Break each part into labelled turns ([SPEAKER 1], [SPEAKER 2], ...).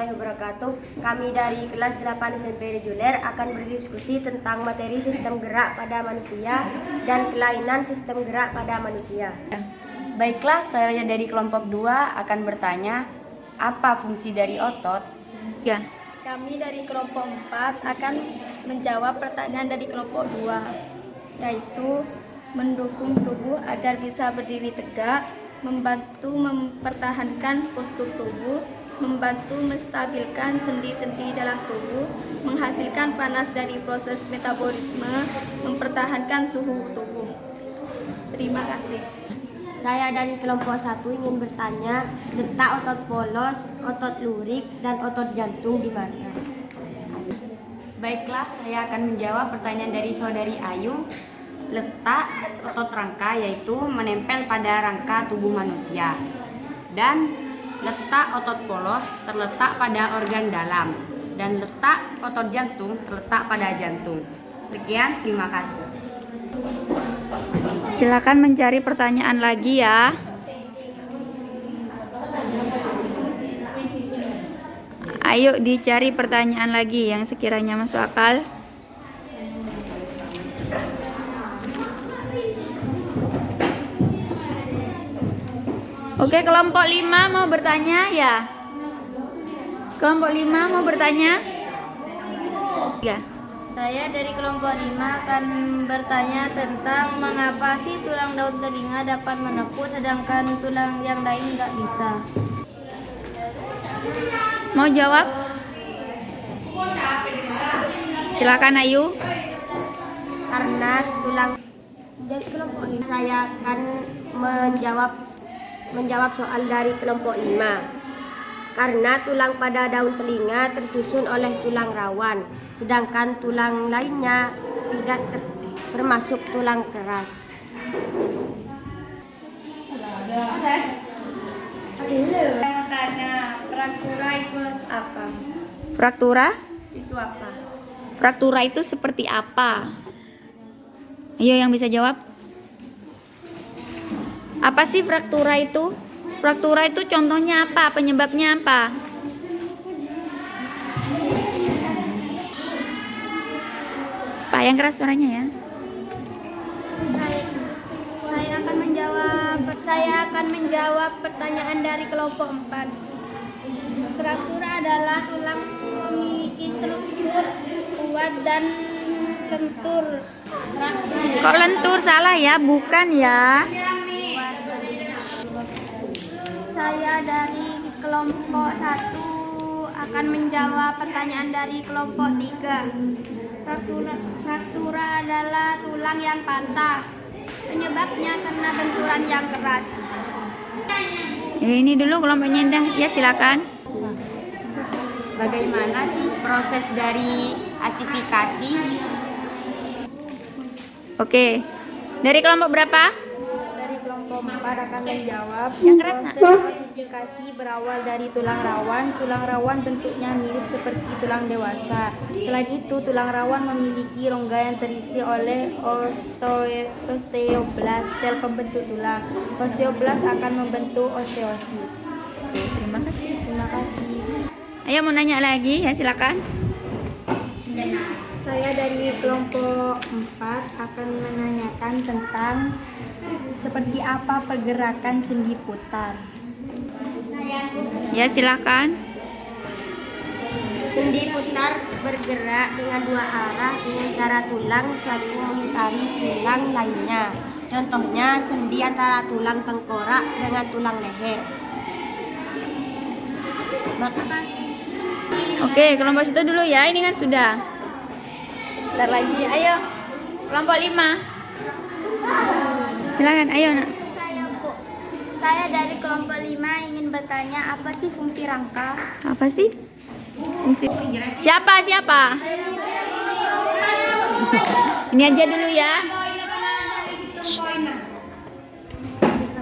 [SPEAKER 1] warahmatullahi wabarakatuh. Kami dari kelas 8 SMP Reguler akan berdiskusi tentang materi sistem gerak pada manusia dan kelainan sistem gerak pada manusia.
[SPEAKER 2] Baiklah, saya dari kelompok 2 akan bertanya, apa fungsi dari otot?
[SPEAKER 3] Ya.
[SPEAKER 4] Kami dari kelompok 4 akan menjawab pertanyaan dari kelompok 2, yaitu mendukung tubuh agar bisa berdiri tegak, membantu mempertahankan postur tubuh, membantu menstabilkan sendi-sendi dalam tubuh, menghasilkan panas dari proses metabolisme, mempertahankan suhu tubuh. Terima kasih.
[SPEAKER 1] Saya dari kelompok 1 ingin bertanya, letak otot polos, otot lurik, dan otot jantung di mana?
[SPEAKER 2] Baiklah, saya akan menjawab pertanyaan dari saudari Ayu. Letak otot rangka yaitu menempel pada rangka tubuh manusia. Dan letak otot polos terletak pada organ dalam. Dan letak otot jantung terletak pada jantung. Sekian, terima kasih.
[SPEAKER 3] Silakan mencari pertanyaan lagi ya. Ayo dicari pertanyaan lagi yang sekiranya masuk akal. Oke, kelompok 5 mau bertanya ya? Kelompok 5 mau bertanya? Ya.
[SPEAKER 4] Saya dari kelompok 5 akan bertanya tentang mengapa sih tulang daun telinga dapat menepuk sedangkan tulang yang lain nggak bisa.
[SPEAKER 3] Mau jawab? Silakan Ayu.
[SPEAKER 1] Karena tulang dari kelompok ini saya akan menjawab soal dari kelompok 5. Karena tulang pada daun telinga tersusun oleh tulang rawan, sedangkan tulang lainnya tidak termasuk tulang keras.
[SPEAKER 4] Fraktura itu apa?
[SPEAKER 3] Fraktura?
[SPEAKER 4] Itu apa?
[SPEAKER 3] Fraktura itu seperti apa? Ayo yang bisa jawab. Apa sih fraktura itu? Fraktura itu contohnya apa? Penyebabnya apa? Pak, yang keras suaranya ya.
[SPEAKER 4] Saya akan menjawab pertanyaan dari kelompok 4. Fraktura adalah tulang memiliki struktur kuat dan lentur.
[SPEAKER 3] Kok lentur? Salah ya, bukan ya.
[SPEAKER 4] Saya dari kelompok 1 akan menjawab pertanyaan dari kelompok 3. Fraktura adalah tulang yang patah. Penyebabnya karena benturan yang keras.
[SPEAKER 3] Ini dulu kelompoknya Indah. Ya, silakan.
[SPEAKER 2] Bagaimana sih proses dari asifikasi?
[SPEAKER 3] Oke. Dari kelompok berapa?
[SPEAKER 4] Dari kelompok 4 akan menjawab.
[SPEAKER 3] Yang keras, Nak.
[SPEAKER 4] Klasifikasi berawal dari tulang rawan. Tulang rawan bentuknya mirip seperti tulang dewasa. Selain itu, tulang rawan memiliki rongga yang terisi oleh osteoblast, sel pembentuk tulang. Osteoblast akan membentuk osteosit.
[SPEAKER 3] Oke, terima kasih.
[SPEAKER 4] Terima kasih.
[SPEAKER 3] Ayo mau nanya lagi ya, silakan.
[SPEAKER 4] Saya dari kelompok 4 akan menanyakan tentang seperti apa pergerakan sendi putar.
[SPEAKER 3] Ya, silakan.
[SPEAKER 1] Sendi putar bergerak dengan dua arah dengan cara tulang satu mengitari tulang lainnya. Contohnya sendi antara tulang tengkorak dengan tulang leher. Makasih.
[SPEAKER 3] Oke, kelompok situ dulu ya. Ini kan sudah. Bentar lagi. Ayo. Kelompok 5. Silakan, ayo, Nak.
[SPEAKER 4] Saya dari kelompok 5 ingin bertanya apa sih fungsi rangka?
[SPEAKER 3] Apa sih? Fungsi. Siapa? Ini aja dulu ya. Shh.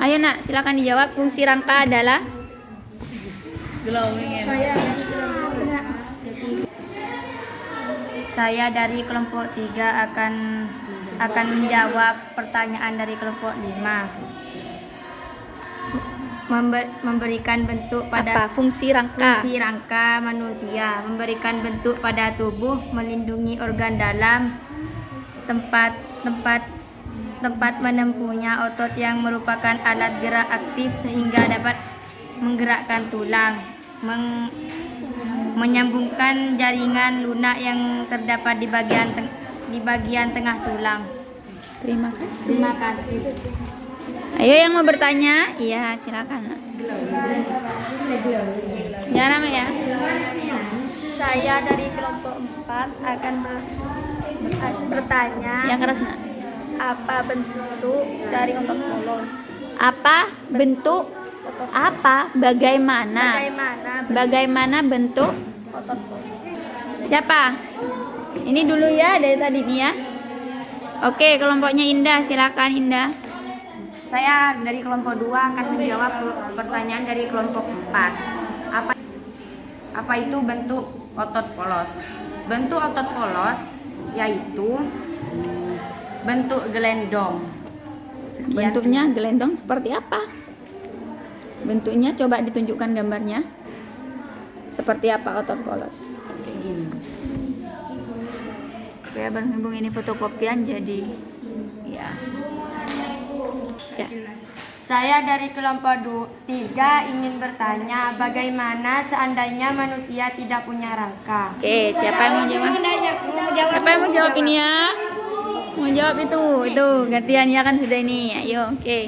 [SPEAKER 3] Ayo, Nak, silakan dijawab. Fungsi rangka adalah
[SPEAKER 2] Saya dari kelompok 3 akan menjawab pertanyaan dari kelompok 5.
[SPEAKER 4] memberikan bentuk
[SPEAKER 3] Apa
[SPEAKER 4] pada
[SPEAKER 3] fungsi rangka?
[SPEAKER 4] fungsi rangka manusia, memberikan bentuk pada tubuh, melindungi organ dalam, tempat menempuhnya otot yang merupakan alat gerak aktif sehingga dapat menggerakkan tulang, menyambungkan jaringan lunak yang terdapat di bagian tengah tulang.
[SPEAKER 3] Terima kasih.
[SPEAKER 2] Terima kasih.
[SPEAKER 3] Ayo yang mau bertanya, iya silakan. Jangan lama ya.
[SPEAKER 4] Saya dari kelompok 4 akan bertanya,
[SPEAKER 3] Yang keras nak.
[SPEAKER 4] apa bentuk dari otot polos?
[SPEAKER 3] Apa bentuk? Apa? Bagaimana? Bagaimana bentuk?
[SPEAKER 4] Otot polos?
[SPEAKER 3] Siapa? Ini dulu ya dari tadi nih ya. Oke, kelompoknya Indah, silakan Indah.
[SPEAKER 2] Saya dari kelompok 2 akan menjawab pertanyaan dari kelompok 4. Apa itu bentuk otot polos? Bentuk otot polos yaitu bentuk gelendong. Sekian.
[SPEAKER 3] Bentuknya gelendong seperti apa? Bentuknya coba ditunjukkan gambarnya. Seperti apa otot polos?
[SPEAKER 2] Kayak gini.
[SPEAKER 3] Ya, berhubung ini fotokopian jadi ya. Ya.
[SPEAKER 2] Saya dari kelompok 3 ingin bertanya bagaimana seandainya manusia tidak punya rangka.
[SPEAKER 3] Oke, siapa yang mau jawab? Siapa yang mau jawab ini ya? Mau jawab itu gantian ya kan sudah ini. Ayo, oke.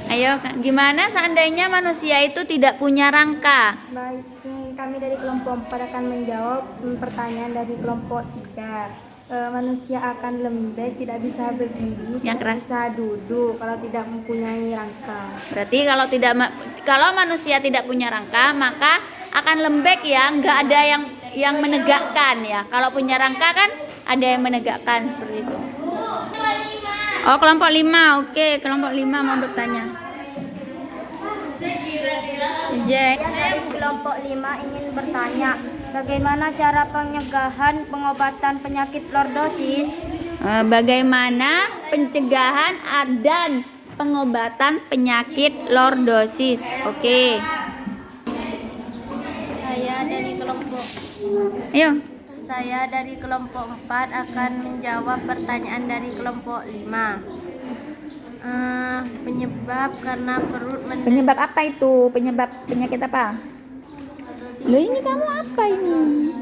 [SPEAKER 3] Ayo, gimana seandainya manusia itu tidak punya rangka?
[SPEAKER 4] Baik, kami dari kelompok 4 akan menjawab pertanyaan dari kelompok 3. Manusia akan lembek, tidak bisa berdiri,
[SPEAKER 3] Yang
[SPEAKER 4] tidak
[SPEAKER 3] keras.
[SPEAKER 4] bisa duduk kalau tidak mempunyai rangka.
[SPEAKER 3] Berarti kalau manusia tidak punya rangka, maka akan lembek ya, nggak ada yang menegakkan ya. Kalau punya rangka kan ada yang menegakkan seperti itu. Oh, kelompok 5. Oke, kelompok 5 mau bertanya. Jack.
[SPEAKER 4] Saya dari kelompok 5 ingin bertanya, bagaimana cara pencegahan pengobatan penyakit lordosis?
[SPEAKER 3] Bagaimana pencegahan dan pengobatan penyakit lordosis? Oke.
[SPEAKER 1] Saya dari kelompok 4 akan menjawab pertanyaan dari kelompok 5. Penyebab karena perut
[SPEAKER 3] Penyebab apa itu? Penyebab penyakit apa? Loh, ini kamu apa ini?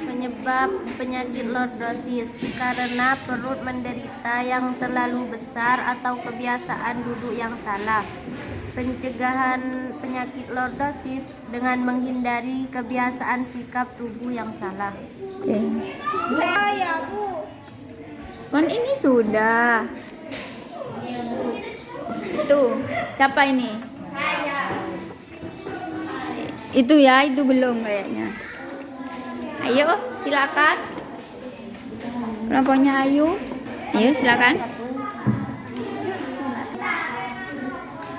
[SPEAKER 1] Penyebab penyakit lordosis karena perut menderita yang terlalu besar atau kebiasaan duduk yang salah. Pencegahan penyakit lordosis dengan menghindari kebiasaan sikap tubuh yang salah.
[SPEAKER 3] Oke. Kan ini sudah. Itu siapa ini? Itu ya, itu belum kayaknya. Ayo, silakan. Kelompoknya Ayu. Ayo, silakan.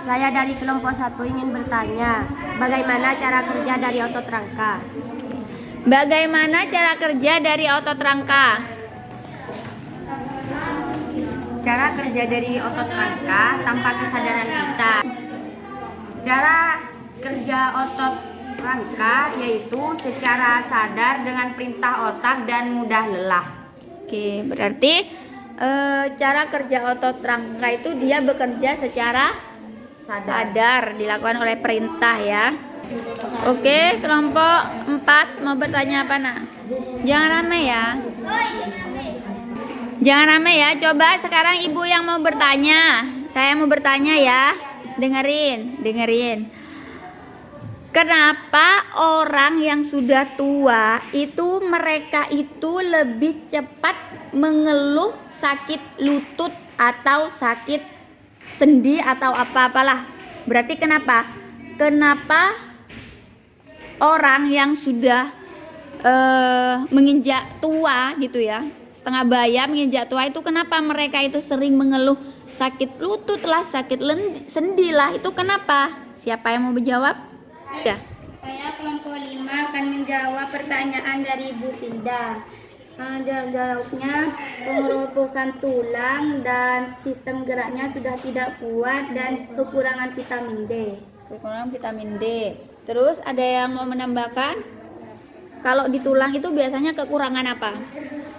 [SPEAKER 1] Saya dari kelompok 1 ingin bertanya, bagaimana cara kerja dari otot rangka?
[SPEAKER 3] Bagaimana cara kerja dari otot rangka?
[SPEAKER 2] Cara kerja dari otot rangka tanpa kesadaran kita. Cara kerja otot rangka yaitu secara sadar dengan perintah otak dan mudah lelah.
[SPEAKER 3] Oke, berarti cara kerja otot rangka itu dia bekerja secara sadar, dilakukan oleh perintah ya. Oke, kelompok 4 mau bertanya apa nak? Jangan rame ya. Jangan rame ya. Coba sekarang ibu yang mau bertanya. Saya mau bertanya ya. Dengerin. Kenapa orang yang sudah tua itu mereka itu lebih cepat mengeluh sakit lutut atau sakit sendi atau apa-apalah? Berarti kenapa? Kenapa orang yang sudah menginjak tua gitu ya, setengah baya menginjak tua itu kenapa mereka itu sering mengeluh sakit lutut lah, sakit sendi lah, itu kenapa? Siapa yang mau menjawab? Ya.
[SPEAKER 4] Saya kelompok 5 akan menjawab pertanyaan dari Bu Finda. Jawabnya pengeroposan tulang dan sistem geraknya sudah tidak kuat dan kekurangan vitamin D.
[SPEAKER 3] Kekurangan vitamin D. Terus ada yang mau menambahkan? Kalau di tulang itu biasanya kekurangan apa?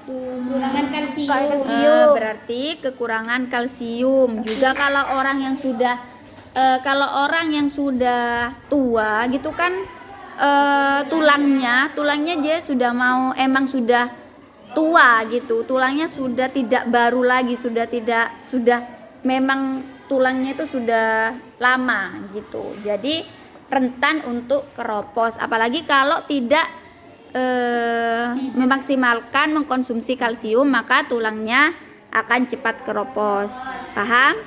[SPEAKER 4] Kekurangan kalsium.
[SPEAKER 3] Berarti kekurangan kalsium. Juga kalau orang yang sudah tua gitu kan, tulangnya dia sudah emang sudah tua gitu, tulangnya sudah tidak baru lagi, sudah memang tulangnya itu sudah lama gitu, jadi rentan untuk keropos, apalagi kalau tidak memaksimalkan mengkonsumsi kalsium, maka tulangnya akan cepat keropos. Paham?